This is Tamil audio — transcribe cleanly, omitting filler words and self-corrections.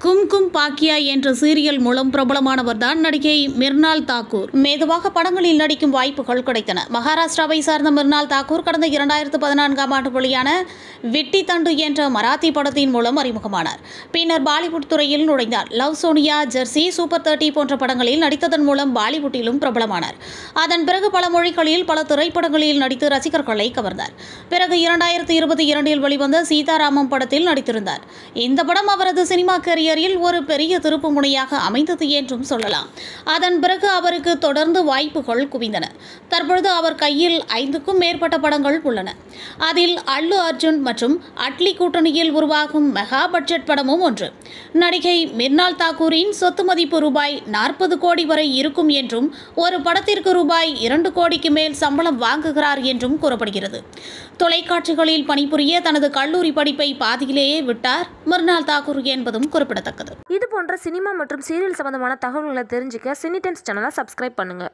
கும்கும் பாக்கியா என்ற சீரியல் மூலம் பிரபலமானவர்தான் நடிகை மிர்னால் தாக்கூர். மெதுவாக படங்களில் நடிக்கும் வாய்ப்புகள் கிடைத்தன. மகாராஷ்டிராவை சார்ந்த மிர்னால் தாக்கூர் கடந்த 2014ஆம் ஆண்டு வெளியான விட்டி தண்டு என்ற மராத்தி படத்தின் மூலம் அறிமுகமானார். பின்னர் பாலிவுட் துறையில் நுழைந்தார். லவ் சோனியா, ஜெர்சி, சூப்பர் 30 போன்ற படங்களில் நடித்ததன் மூலம் பாலிவுட்டிலும் பிரபலமானார். அதன் பிறகு பல மொழிகளில் பல திரைப்படங்களில் நடித்து ரசிகர்களை கவர்ந்தார். பிறகு 2022இல் வெளிவந்த சீதாராமம் படத்தில் நடித்திருந்தார். இந்த படம் அவரது சினிமா கரியரில் ஒரு பெரிய திருப்பு முனையாக அமைந்தது என்றும் சொல்லலாம். அதன் பிறகு அவருக்கு தொடர்ந்து வாய்ப்புகள் குவிந்தன. தற்பொழுது அவர் கையில் 5க்கும் மேற்பட்ட படங்கள் உள்ளன. அதில் அல்லு அர்ஜுன் மற்றும் அட்லி கூட்டணியில் உருவாகும் மெகா பட்ஜெட் படமும் ஒன்று. நடிகை மிர்னால் தாக்கூரின் சொத்து மதிப்பு ரூபாய் 40 கோடி வரை இருக்கும் என்றும் ஒரு படத்திற்கு ரூபாய் 2 கோடிக்கு மேல் சம்பளம் வாங்குகிறார் என்றும் கூறப்படுகிறது. தொலைக்காட்சிகளில் பணிபுரிய தனது கல்லூரி படிப்பை பாதியிலேயே விட்டார் மிர்னால் தாக்கூர் என்பதும் குறிப்பிடத்தக்கது. இது போன்ற சினிமா மற்றும் சீரியல் சம்பந்தமான தகவல்களை தெரிஞ்சுக்க சினி டைம்ஸ் சேனலை சப்ஸ்கிரைப் பண்ணுங்க.